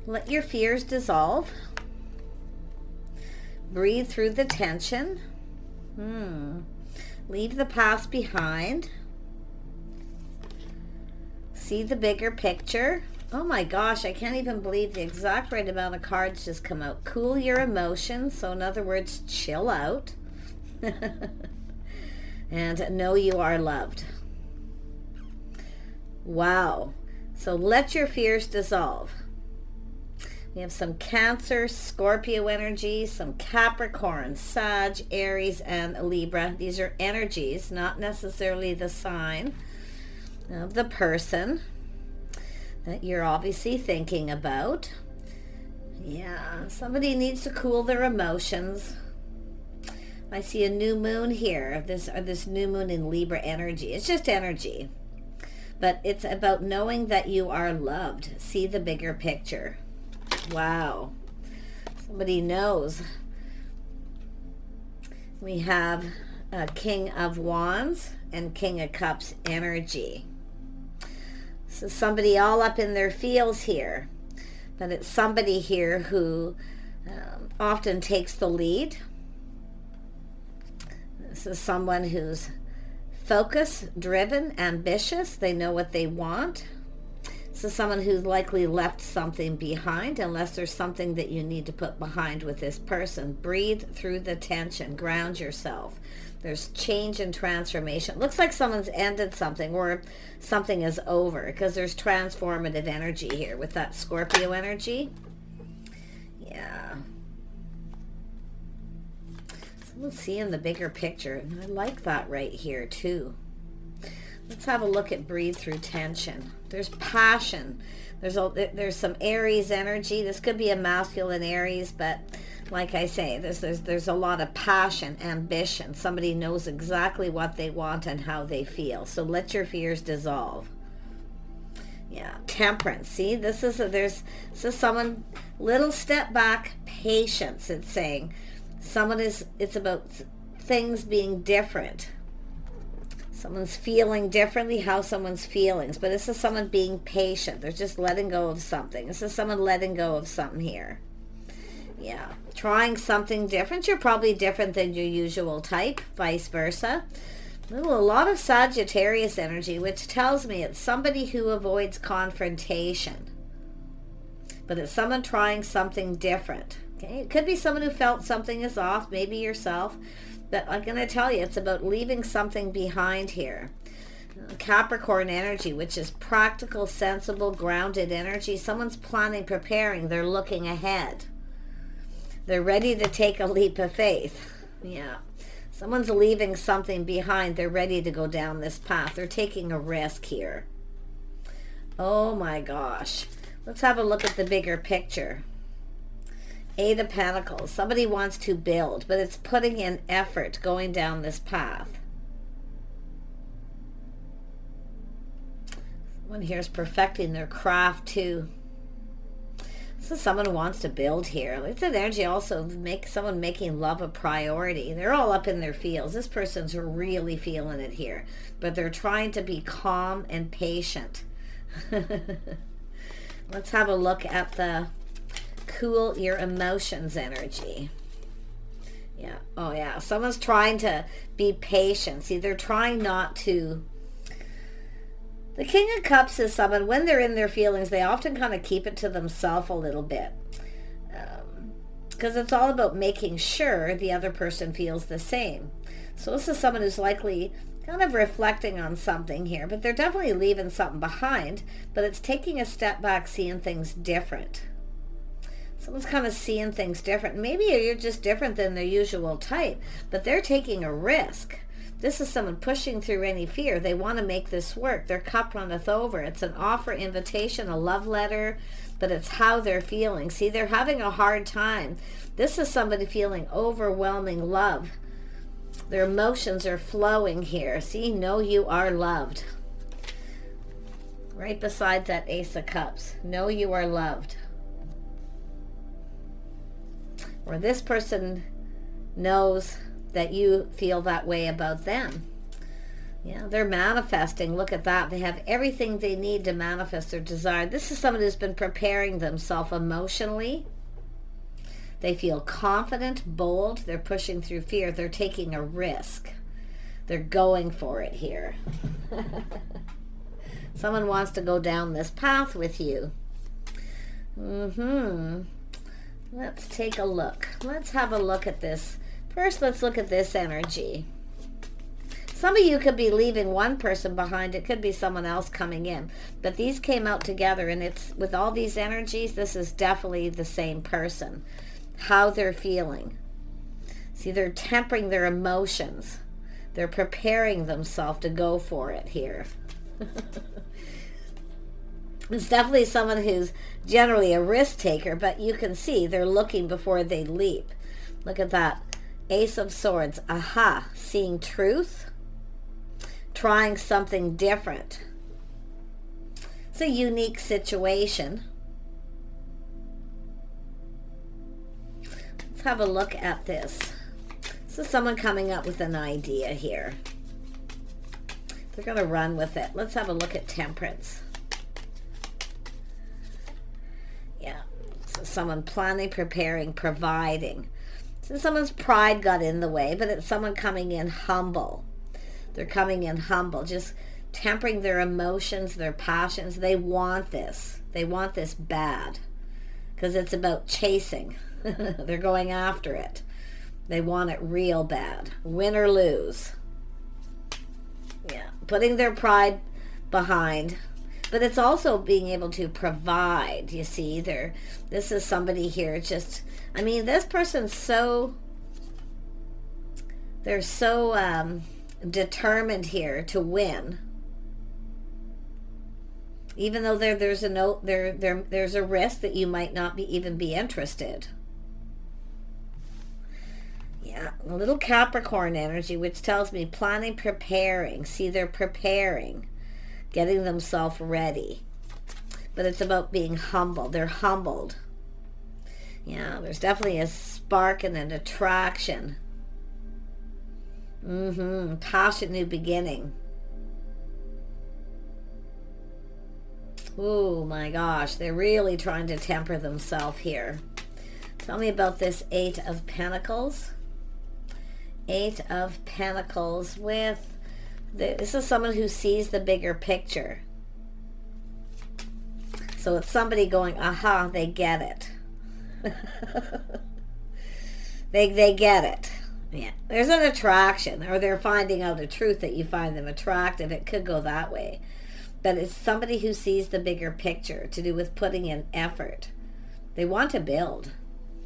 Let your fears dissolve. Breathe through the tension. Leave the past behind. See the bigger picture. Oh my gosh, I can't even believe the exact right amount of cards just come out. Cool your emotions. So in other words, chill out. And know you are loved. Wow. So let your fears dissolve. We have some Cancer, Scorpio energy, some Capricorn, Sag, Aries, and Libra. These are energies, not necessarily the sign of the person that you're obviously thinking about. Yeah, somebody needs to cool their emotions. I see a new moon here, this new moon in Libra energy. It's just energy. But it's about knowing that you are loved. See the bigger picture. Wow. Somebody knows. We have a King of Wands and King of Cups energy. So somebody all up in their feels here. But it's somebody here who often takes the lead. This is someone who's focused, driven, ambitious. They know what they want. This is someone who's likely left something behind, unless there's something that you need to put behind with this person. Breathe through the tension. Ground yourself. There's change and transformation. It looks like someone's ended something, or something is over, because there's transformative energy here with that Scorpio energy. Yeah. So let's see in the bigger picture. And I like that right here too. Let's have a look at breathe through tension. There's passion. There's some Aries energy. This could be a masculine Aries, but like I say, there's a lot of passion, ambition. Somebody knows exactly what they want and how they feel. So let your fears dissolve. Yeah, temperance. See, this is someone, little step back, patience. It's saying it's about things being different. Someone's feeling differently, how someone's feelings. But this is someone being patient. They're just letting go of something. This is someone letting go of something here. Yeah. Trying something different. You're probably different than your usual type. Vice versa. A lot of Sagittarius energy, which tells me it's somebody who avoids confrontation. But it's someone trying something different. Okay? It could be someone who felt something is off. Maybe yourself. But I'm going to tell you, it's about leaving something behind here. Capricorn energy, which is practical, sensible, grounded energy. Someone's planning, preparing. They're looking ahead. They're ready to take a leap of faith. Yeah. Someone's leaving something behind. They're ready to go down this path. They're taking a risk here. Oh my gosh. Let's have a look at the bigger picture. Eight of Pentacles. Somebody wants to build, but it's putting in effort going down this path. Someone here is perfecting their craft too. So someone wants to build here. It's an energy also someone making love a priority. They're all up in their feels. This person's really feeling it here, but they're trying to be calm and patient. Let's have a look at the cool your emotions energy. Yeah. Oh yeah. Someone's trying to be patient. See, they're trying not to. The King of Cups is someone, when they're in their feelings, they often kind of keep it to themselves a little bit. Because it's all about making sure the other person feels the same. So this is someone who's likely kind of reflecting on something here, but they're definitely leaving something behind, but it's taking a step back, seeing things different. Someone's kind of seeing things different. Maybe you're just different than their usual type, but they're taking a risk. This is someone pushing through any fear. They want to make this work. Their cup runneth over. It's an offer, invitation, a love letter, but it's how they're feeling. See, they're having a hard time. This is somebody feeling overwhelming love. Their emotions are flowing here. See, know you are loved. Right beside that Ace of Cups. Know you are loved. Or this person knows that you feel that way about them. Yeah, they're manifesting. Look at that. They have everything they need to manifest their desire. This is someone who's been preparing themselves emotionally. They feel confident, bold. They're pushing through fear. They're taking a risk. They're going for it here. Someone wants to go down this path with you. Let's take a look. Let's have a look at this. First, let's look at this energy. Some of you could be leaving one person behind. It could be someone else coming in. But these came out together, and it's with all these energies, this is definitely the same person. How they're feeling. See, they're tempering their emotions. They're preparing themselves to go for it here. It's definitely someone who's generally a risk taker, but you can see they're looking before they leap. Look at that. Ace of Swords. Aha. Seeing truth. Trying something different. It's a unique situation. Let's have a look at this. This is someone coming up with an idea here. They're going to run with it. Let's have a look at Temperance. Yeah. So someone planning, preparing, providing. So someone's pride got in the way, but it's someone coming in humble. They're coming in humble, just tempering their emotions, their passions. They want this. They want this bad because it's about chasing. They're going after it. They want it real bad. Win or lose. Yeah, putting their pride behind. But it's also being able to provide. You see, this is somebody here just, I mean, this person's so, they're so determined here to win. Even though there's a risk that you might not even be interested. Yeah, a little Capricorn energy, which tells me planning, preparing. See, they're preparing, getting themselves ready. But it's about being humble. They're humbled. Yeah, there's definitely a spark and an attraction. Passion, new beginning. Oh my gosh, they're really trying to temper themselves here. Tell me about this Eight of Pentacles. Eight of Pentacles with, this is someone who sees the bigger picture. So it's somebody going, aha, they get it. they get it. Yeah, there's an attraction, or they're finding out a truth that you find them attractive. It could go that way. But it's somebody who sees the bigger picture, to do with putting in effort. They want to build.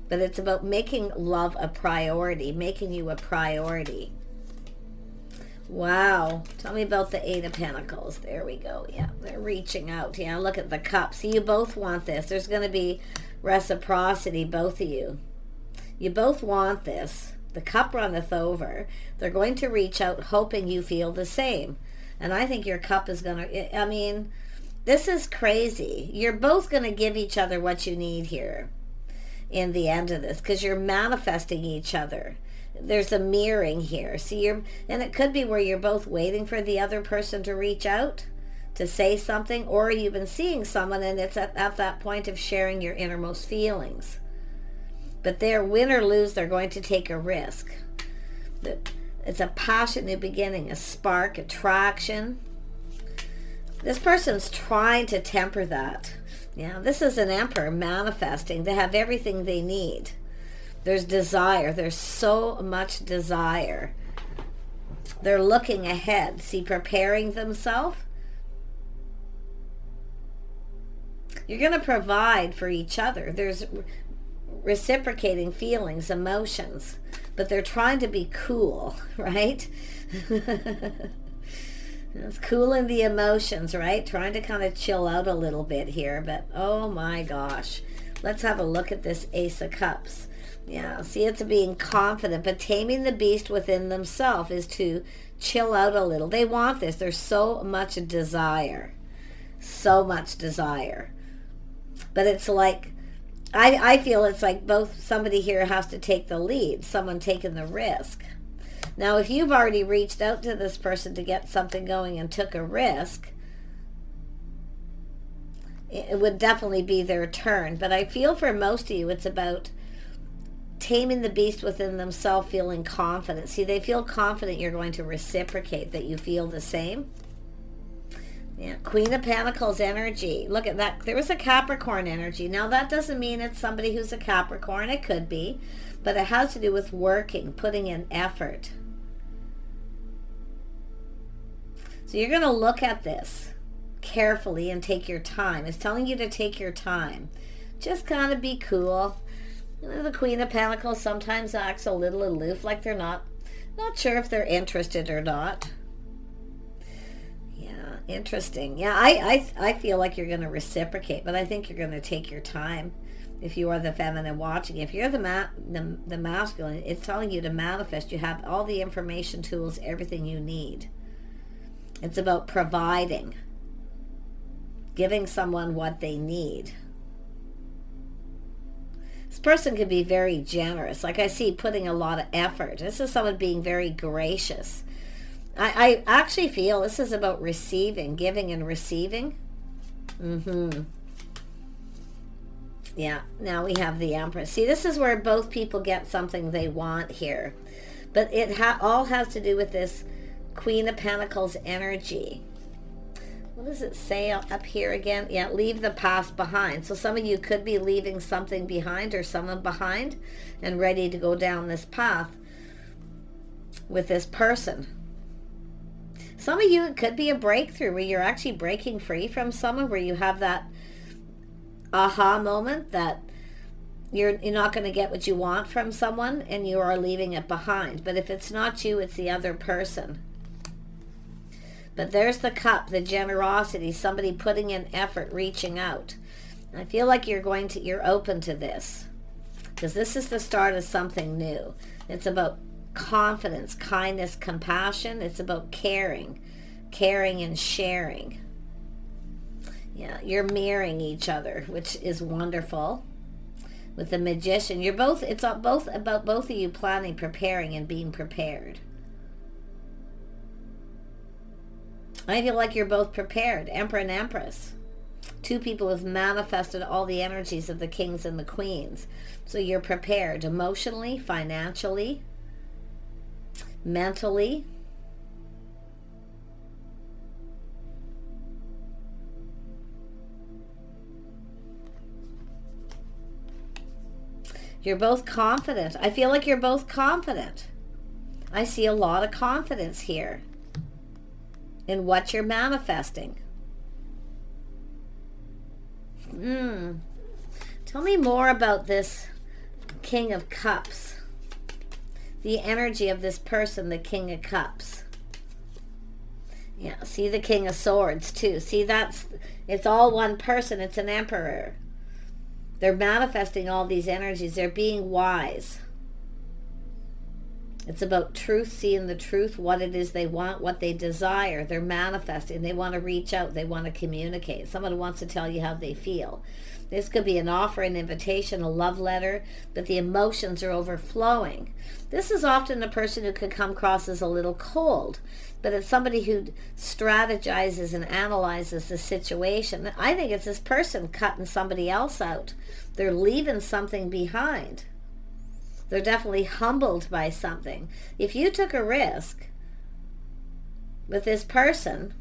But it's about making love a priority, making you a priority. Wow. Tell me about the Eight of Pentacles. There we go. Yeah, they're reaching out. Yeah, look at the cup. See, you both want this. There's going to be reciprocity, both of you. You both want this. The cup runneth over. They're going to reach out hoping you feel the same. And I think your cup is going to, I mean, this is crazy. You're both going to give each other what you need here in the end of this, because you're manifesting each other. There's a mirroring here. See, and it could be where you're both waiting for the other person to reach out to say something, or you've been seeing someone and it's at that point of sharing your innermost feelings. But they're win or lose, they're going to take a risk. It's a passion, new beginning, a spark, attraction. This person's trying to temper that. Yeah, this is an Emperor manifesting. They have everything they need. There's desire. There's so much desire. They're looking ahead. See, preparing themselves. You're going to provide for each other. There's reciprocating feelings, emotions, but they're trying to be cool, right? It's cooling the emotions, right? Trying to kind of chill out a little bit here, but oh my gosh. Let's have a look at this Ace of Cups. Yeah, see, it's being confident, but taming the beast within themselves is to chill out a little. They want this. There's so much desire. So much desire. But it's like, I feel it's like both somebody here has to take the lead, someone taking the risk. Now, if you've already reached out to this person to get something going and took a risk, it would definitely be their turn. But I feel for most of you, it's about taming the beast within themselves, feeling confident. See, they feel confident you're going to reciprocate, that you feel the same. Yeah, Queen of Pentacles energy. Look at that. There was a Capricorn energy. Now, that doesn't mean it's somebody who's a Capricorn. It could be. But it has to do with working, putting in effort. So you're going to look at this carefully and take your time. It's telling you to take your time. Just kind of be cool. You know, the Queen of Pentacles sometimes acts a little aloof, like they're not sure if they're interested or not. Yeah, interesting. Yeah, I feel like you're going to reciprocate, but I think you're going to take your time. If you are the feminine watching, if you're the masculine, it's telling you to manifest. You have all the information, tools, everything you need. It's about providing, giving someone what they need. This person could be very generous. Like I see, putting a lot of effort. This is someone being very gracious. I actually feel this is about receiving, giving and receiving. Yeah, now we have the Empress. See, this is where both people get something they want here. But it all has to do with this Queen of Pentacles energy. What does it say up here again? Yeah, leave the past behind. So some of you could be leaving something behind or someone behind and ready to go down this path with this person. Some of you, it could be a breakthrough where you're actually breaking free from someone, where you have that aha moment that you're not going to get what you want from someone and you are leaving it behind. But if it's not you, it's the other person. But there's the cup, the generosity, somebody putting in effort, reaching out. I feel like you're open to this, because this is the start of something new. It's about confidence, kindness, compassion. It's about caring and sharing. Yeah, you're mirroring each other, which is wonderful. With the Magician, it's both about both of you planning, preparing, and being prepared. I feel like you're both prepared, Emperor and Empress. Two people have manifested all the energies of the kings and the queens. So you're prepared emotionally, financially, mentally. You're both confident. I feel like you're both confident. I see a lot of confidence here in what you're manifesting. Tell me more about this King of Cups. The energy of this person, the King of Cups. Yeah, see the King of Swords too. See, it's all one person. It's an emperor. They're manifesting all these energies. They're being wise. It's about truth, seeing the truth, what it is they want, what they desire. They're manifesting. They want to reach out. They want to communicate. Someone wants to tell you how they feel. This could be an offer, an invitation, a love letter, but the emotions are overflowing. This is often a person who can come across as a little cold, but it's somebody who strategizes and analyzes the situation. I think it's this person cutting somebody else out. They're leaving something behind. They're definitely humbled by something. If you took a risk with this person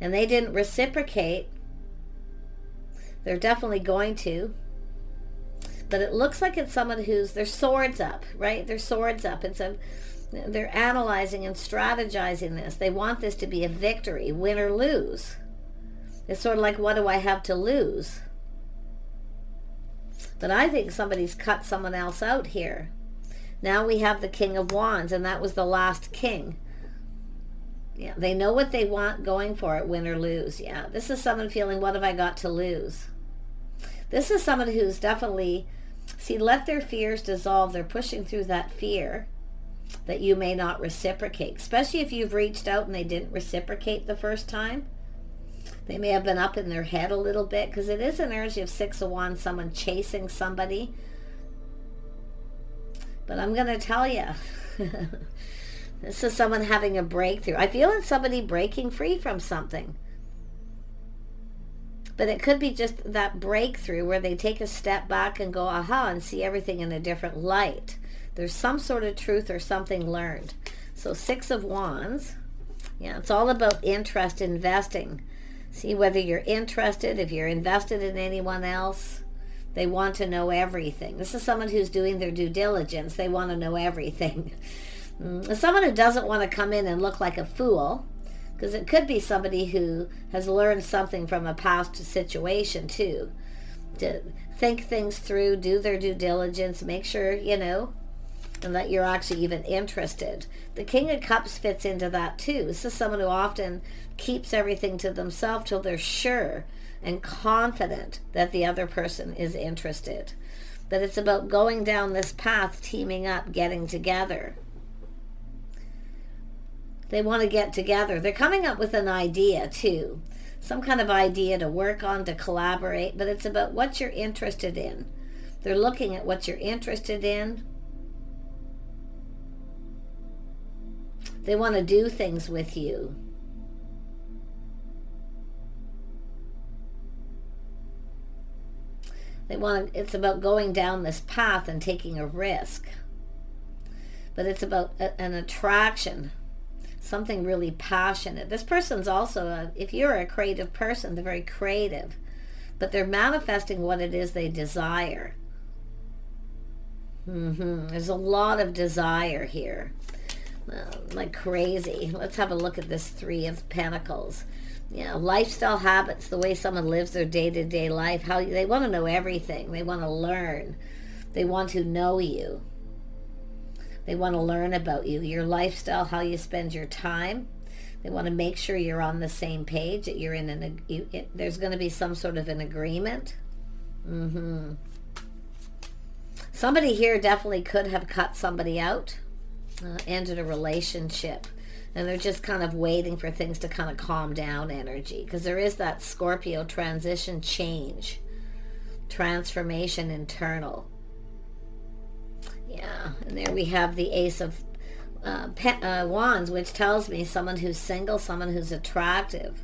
and they didn't reciprocate, they're definitely going to. But it looks like it's someone who's, their swords up, right? Their swords up. They're analyzing and strategizing this. They want this to be a victory, win or lose. It's sort of like, what do I have to lose? But I think somebody's cut someone else out here. Now we have the King of Wands, and that was the last king. Yeah, they know what they want, going for it, win or lose. Yeah, this is someone feeling, what have I got to lose? This is someone who's definitely, let their fears dissolve. They're pushing through that fear that you may not reciprocate, especially if you've reached out and they didn't reciprocate the first time. They may have been up in their head a little bit, because it is an energy of Six of Wands, someone chasing somebody. But I'm going to tell you, this is someone having a breakthrough. I feel it's somebody breaking free from something. But it could be just that breakthrough where they take a step back and go, aha, and see everything in a different light. There's some sort of truth or something learned. So 6 of Wands. Yeah, it's all about interest, investing. See whether you're interested, if you're invested in anyone else. They want to know everything. This is someone who's doing their due diligence. They want to know everything. Someone who doesn't want to come in and look like a fool, because it could be somebody who has learned something from a past situation too. To think things through, do their due diligence, make sure, and that you're actually even interested. The King of Cups fits into that too. This is someone who often keeps everything to themselves till they're sure and confident that the other person is interested. But it's about going down this path, teaming up, getting together. They want to get together. They're coming up with an idea too. Some kind of idea to work on, to collaborate, but it's about what you're interested in. They're looking at what you're interested in. They want to do things with you. It's about going down this path and taking a risk. But it's about an attraction, something really passionate. This person's also, if you're a creative person, they're very creative, but they're manifesting what it is they desire. There's a lot of desire here, like crazy. Let's have a look at this 3 of Pentacles. Lifestyle habits, the way someone lives their day-to-day life, how they want to know everything. They want to learn. They want to know you. They want to learn about you, your lifestyle, how you spend your time. They want to make sure you're on the same page, that you're in there's going to be some sort of an agreement. Somebody here definitely could have cut somebody out, ended a relationship. And they're just kind of waiting for things to kind of calm down energy. Because there is that Scorpio transition, change, transformation, internal. Yeah, and there we have the Ace of Wands, which tells me someone who's single, someone who's attractive.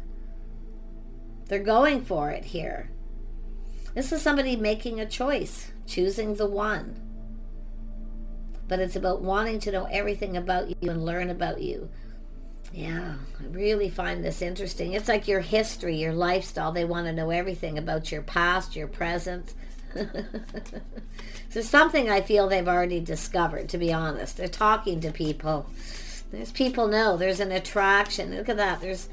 They're going for it here. This is somebody making a choice, choosing the one. But it's about wanting to know everything about you and learn about you. Yeah, I really find this interesting. It's like your history, your lifestyle. They want to know everything about your past, your present. So something I feel they've already discovered, to be honest. They're talking to people. There's people know. There's an attraction. Look at that. There's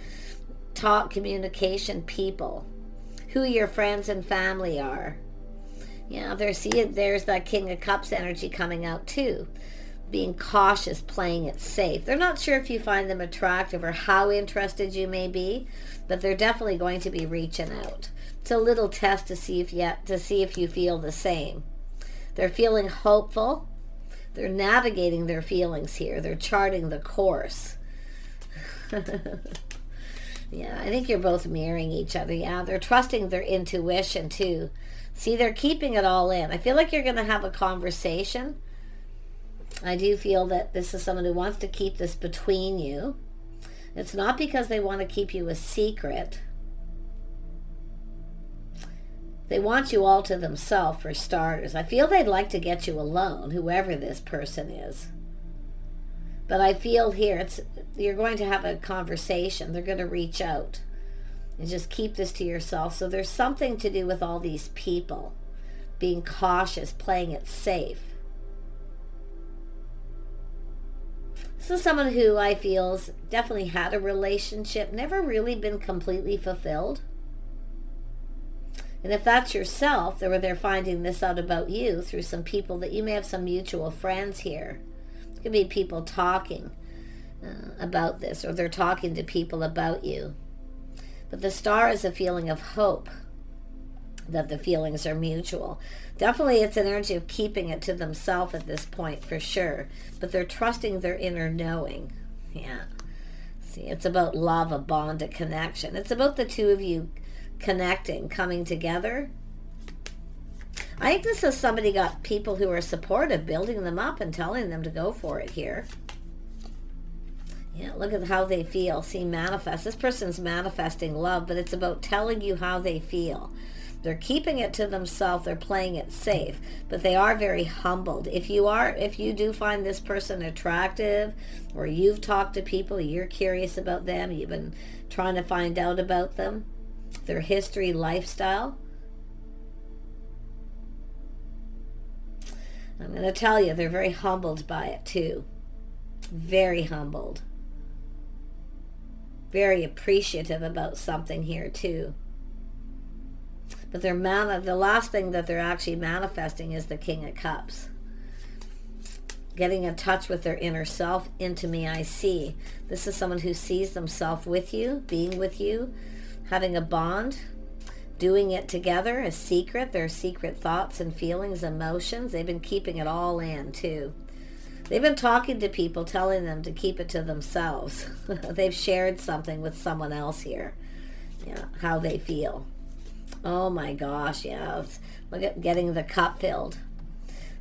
talk, communication, people. Who your friends and family are. Yeah, there's that King of Cups energy coming out too. Being cautious, playing it safe. They're not sure if you find them attractive or how interested you may be, but they're definitely going to be reaching out. It's a little test to see if you feel the same. They're feeling hopeful. They're navigating their feelings here. They're charting the course. Yeah, I think you're both mirroring each other. Yeah, they're trusting their intuition too. See, they're keeping it all in. I feel like you're going to have a conversation. I do feel that this is someone who wants to keep this between you. It's not because they want to keep you a secret. They want you all to themselves, for starters. I feel they'd like to get you alone, whoever this person is. But I feel here, you're going to have a conversation. They're going to reach out. And just keep this to yourself. So there's something to do with all these people. Being cautious, playing it safe. This is someone who I feel's definitely had a relationship, never really been completely fulfilled. And if that's yourself, they're finding this out about you through some people that you may have some mutual friends here. It could be people talking about this, or they're talking to people about you. But the star is a feeling of hope, that the feelings are mutual. Definitely it's an energy of keeping it to themselves at this point, for sure. But they're trusting their inner knowing. Yeah. See, it's about love, a bond, a connection. It's about the two of you connecting, coming together. I think this is somebody got people who are supportive, building them up and telling them to go for it here. Yeah, look at how they feel. See, manifest. This person's manifesting love, but it's about telling you how they feel. They're keeping it to themselves. They're playing it safe, but they are very humbled. If you do find this person attractive, or you've talked to people, you're curious about them, you've been trying to find out about them, their history, lifestyle, I'm going to tell you, they're very humbled by it too. Very humbled. Very appreciative about something here too. But the last thing that they're actually manifesting is the King of Cups. Getting in touch with their inner self. Into me I see. This is someone who sees themselves with you, being with you, having a bond, doing it together, a secret, their secret thoughts and feelings, emotions. They've been keeping it all in too. They've been talking to people, telling them to keep it to themselves. They've shared something with someone else here. Yeah, how they feel. Oh my gosh, yeah. Look at getting the cup filled.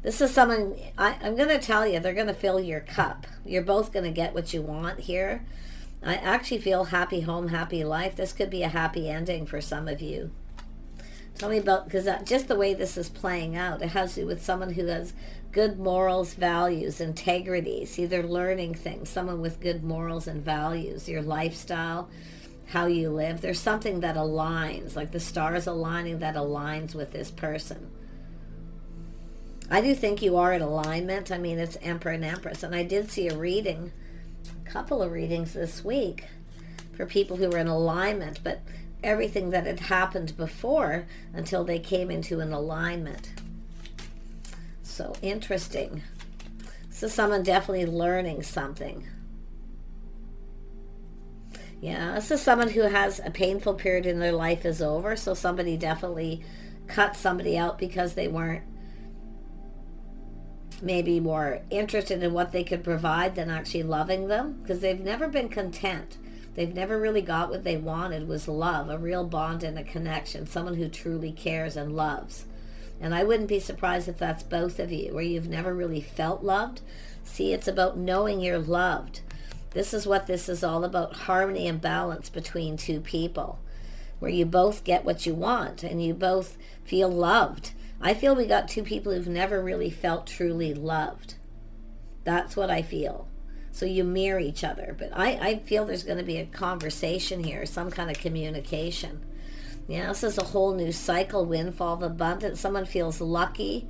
This is someone, I'm going to tell you, they're going to fill your cup. You're both going to get what you want here. I actually feel happy home, happy life. This could be a happy ending for some of you. Tell me about, because just the way this is playing out, it has to do with someone who has good morals, values, integrity. See, they're learning things. Someone with good morals and values, your lifestyle, how you live. There's something that aligns, like the stars aligning, that aligns with this person. I do think you are in alignment. I mean, it's Emperor and Empress. And I did see a reading, a couple of readings this week for people who were in alignment, but everything that had happened before until they came into an alignment. So interesting. So someone definitely learning something. Yeah, this is someone who has a painful period in their life is over. So somebody definitely cut somebody out because they weren't maybe more interested in what they could provide than actually loving them, because they've never been content. They've never really got what they wanted, was love, a real bond and a connection, someone who truly cares and loves. And I wouldn't be surprised if that's both of you, where you've never really felt loved. See, it's about knowing you're loved. This is what this is all about, harmony and balance between two people, where you both get what you want and you both feel loved. I feel we got two people who've never really felt truly loved. That's what I feel. So you mirror each other. But I feel there's going to be a conversation here, some kind of communication. Yeah, this is a whole new cycle, windfall of abundance. Someone feels lucky.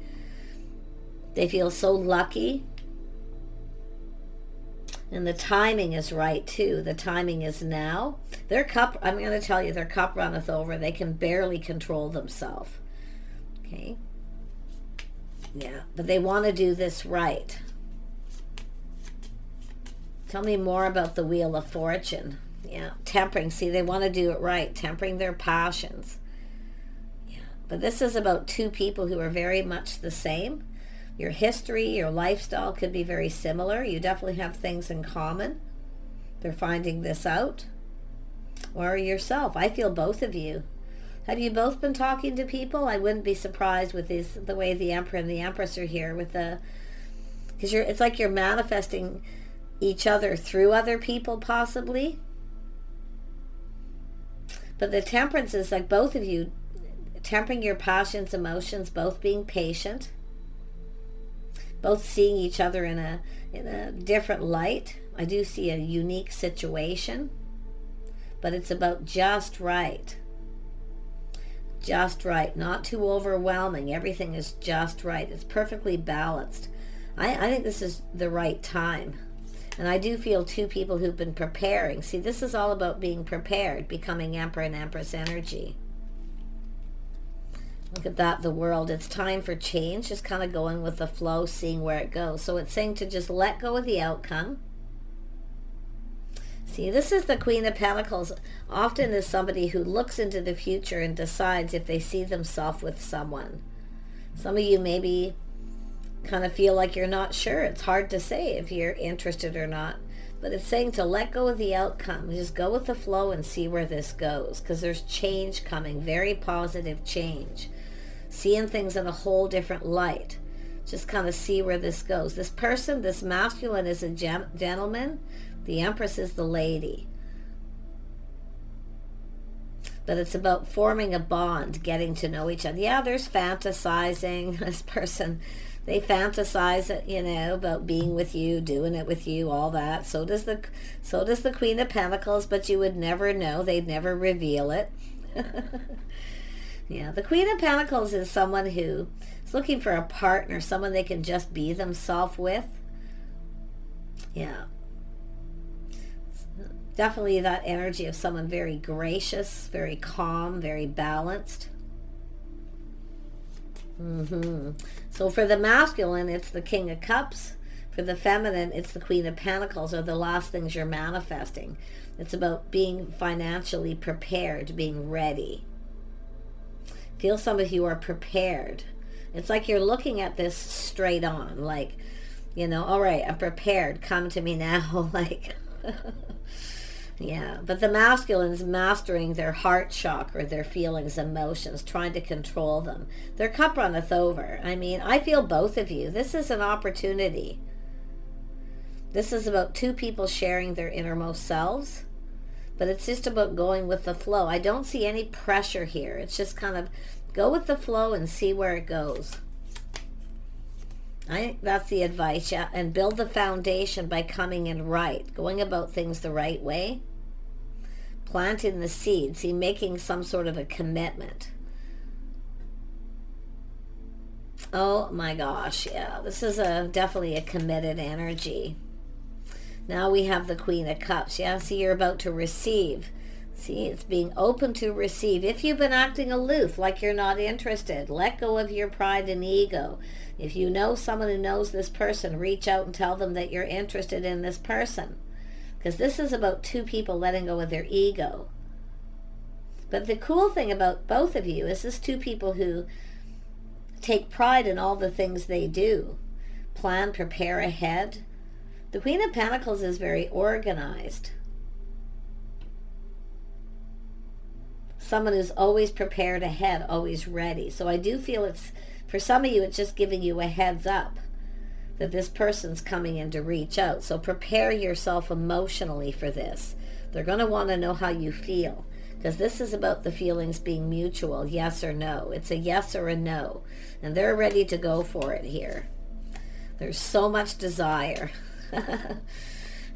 They feel so lucky. And the timing is right too. The timing is now. Their cup, I'm going to tell you, their cup runneth over. They can barely control themselves. Okay. Yeah, but they want to do this right. Tell me more about the Wheel of Fortune. Yeah, tempering. See, they want to do it right. Tempering their passions. Yeah, but this is about two people who are very much the same. Your history, your lifestyle could be very similar. You definitely have things in common. They're finding this out. Or yourself. I feel both of you. Have you both been talking to people? I wouldn't be surprised with the way the Emperor and the Empress are here with because it's like you're manifesting each other through other people possibly. But the Temperance is like both of you tempering your passions, emotions, both being patient, both seeing each other in a different light. I do see a unique situation, but it's about just right. Just right, not too overwhelming. Everything is just right. It's perfectly balanced. I think this is the right time. And I do feel two people who've been preparing. See, this is all about being prepared, becoming Emperor and Empress energy. Look at that, the World. It's time for change, just kind of going with the flow, seeing where it goes. So it's saying to just let go of the outcome. See, this is the Queen of Pentacles. Often is somebody who looks into the future and decides if they see themselves with someone. Some of you maybe kind of feel like you're not sure. It's hard to say if you're interested or not. But it's saying to let go of the outcome. Just go with the flow and see where this goes. Because there's change coming. Very positive change. seeing things in a whole different light. Just kind of see where this goes. This person, this masculine is a gentleman. The Empress is the lady. But it's about forming a bond, getting to know each other. Yeah, there's fantasizing. This person, they fantasize, about being with you, doing it with you, all that. So does the Queen of Pentacles, but you would never know. They'd never reveal it. Yeah, the Queen of Pentacles is someone who is looking for a partner, someone they can just be themselves with. Yeah. Definitely that energy of someone very gracious, very calm, very balanced. So for the masculine, it's the King of Cups. For the feminine, it's the Queen of Pentacles, or the last things you're manifesting. It's about being financially prepared, being ready. Feel some of you are prepared. It's like you're looking at this straight on, like, all right, I'm prepared. Come to me now. Like, yeah. But the masculine's mastering their heart chakra, their feelings, emotions, trying to control them. Their cup runneth over. I mean, I feel both of you. This is an opportunity. This is about two people sharing their innermost selves. But it's just about going with the flow. I don't see any pressure here. It's just kind of go with the flow and see where it goes. I think that's the advice, yeah. And build the foundation by coming in right, going about things the right way, planting the seed, see, making some sort of a commitment. Oh my gosh, yeah. This is definitely a committed energy. Now we have the Queen of Cups. Yeah, see, you're about to receive. See, it's being open to receive. If you've been acting aloof, like you're not interested, let go of your pride and ego. If you know someone who knows this person, reach out and tell them that you're interested in this person. Because this is about two people letting go of their ego. But the cool thing about both of you is this two people who take pride in all the things they do. Plan, prepare ahead. The Queen of Pentacles is very organized. Someone who's always prepared ahead, always ready. So I do feel it's, for some of you, it's just giving you a heads up that this person's coming in to reach out. So prepare yourself emotionally for this. They're going to want to know how you feel, because this is about the feelings being mutual, yes or no. It's a yes or a no, and they're ready to go for it here. There's so much desire.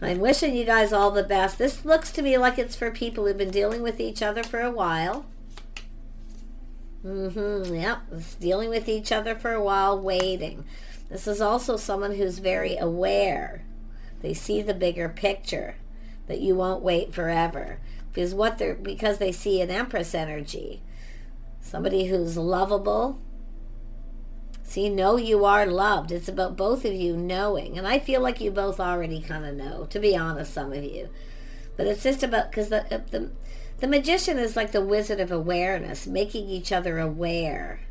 I'm wishing you guys all the best. This looks to me like it's for people who've been dealing with each other for a while. Yep, it's dealing with each other for a while, waiting. This is also someone who's very aware. They see the bigger picture, that you won't wait forever. Because they see an Empress energy. Somebody who's lovable. See, know you are loved. It's about both of you knowing. And I feel like you both already kind of know, to be honest, some of you. But it's just about, because the Magician is like the Wizard of Awareness, making each other aware.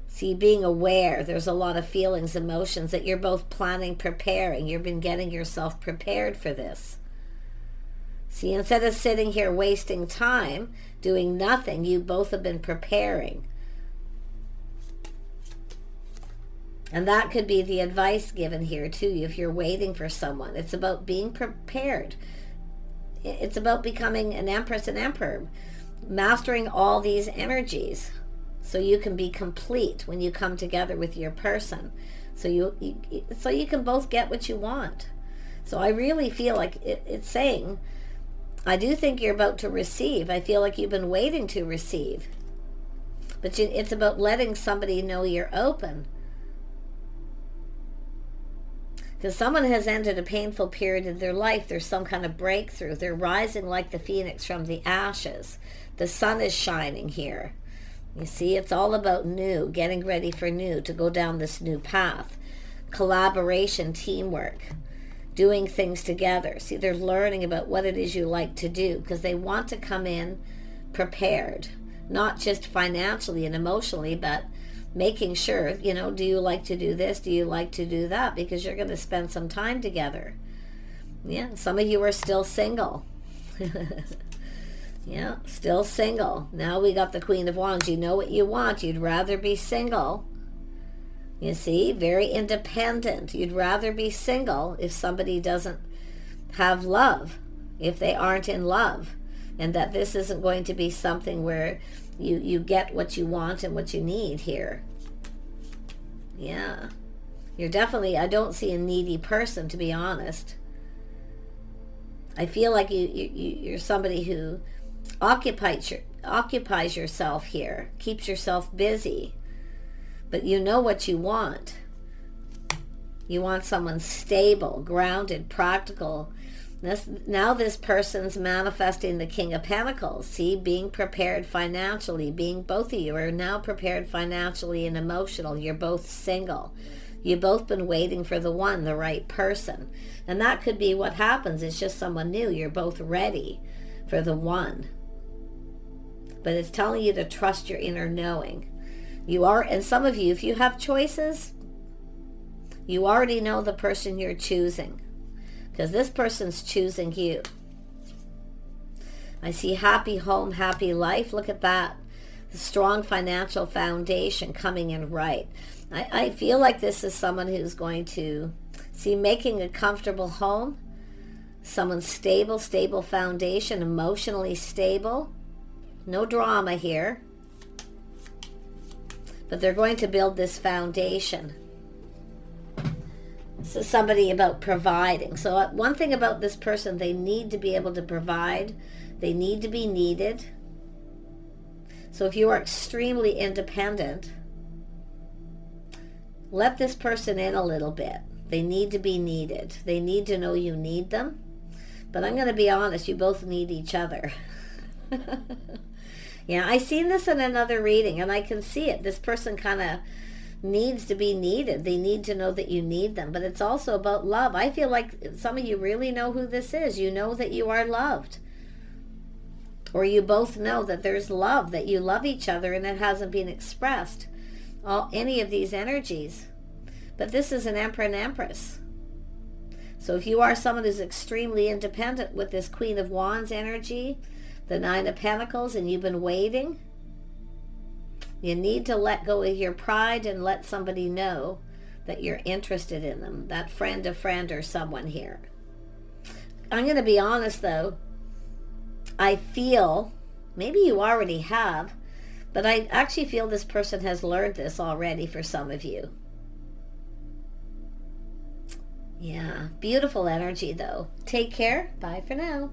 See, being aware, there's a lot of feelings, emotions that you're both planning, preparing. You've been getting yourself prepared for this. See, instead of sitting here wasting time, doing nothing, you both have been preparing. And that could be the advice given here to you if you're waiting for someone. It's about being prepared. It's about becoming an Empress and Emperor, mastering all these energies so you can be complete when you come together with your person. So you can both get what you want. So I really feel like it's saying, I do think you're about to receive. I feel like you've been waiting to receive. But it's about letting somebody know you're open. Because someone has ended a painful period in their life. There's some kind of breakthrough. They're rising like the phoenix from the ashes. The sun is shining here. You see, it's all about new, getting ready for new, to go down this new path. Collaboration, teamwork, doing things together. See, they're learning about what it is you like to do, because they want to come in prepared. Not just financially and emotionally, but making sure, do you like to do this? Do you like to do that? Because you're going to spend some time together. Yeah, some of you are still single. Yeah, still single. Now we got the Queen of Wands. You know what you want. You'd rather be single. You see, very independent. You'd rather be single if somebody doesn't have love, if they aren't in love, and that this isn't going to be something where you get what you want and what you need here. Yeah. You're definitely, I don't see a needy person, to be honest. I feel like you're somebody who occupies yourself here, keeps yourself busy, but you know what you want. You want someone stable, grounded, practical. Now this person's manifesting the King of Pentacles. See, being prepared financially, both of you are now prepared financially and emotional. You're both single. You've both been waiting for the one, the right person. And that could be what happens. It's just someone new. You're both ready for the one. But it's telling you to trust your inner knowing. You are, and some of you, if you have choices, you already know the person you're choosing. Because this person's choosing you. I see happy home, happy life. Look at that. The strong financial foundation coming in right. I feel like this is someone who's going to, see, making a comfortable home. Someone stable foundation, emotionally stable. No drama here. But they're going to build this foundation. This is somebody about providing. So one thing about this person, they need to be able to provide. They need to be needed. So if you are extremely independent, let this person in a little bit. They need to be needed. They need to know you need them. But I'm going to be honest, you both need each other. Yeah, I seen this in another reading, and I can see it. This person kind of needs to be needed. They need to know that you need them. But it's also about love. I feel like some of you really know who this is. You know that you are loved. Or you both know that there's love, that you love each other, and it hasn't been expressed. Any of these energies. But this is an Emperor and Empress. So if you are someone who's extremely independent with this Queen of Wands energy, the Nine of Pentacles, and you've been waiting, you need to let go of your pride and let somebody know that you're interested in them. That friend of friend or someone here. I'm going to be honest though. I feel, maybe you already have, but I actually feel this person has learned this already for some of you. Yeah, beautiful energy though. Take care. Bye for now.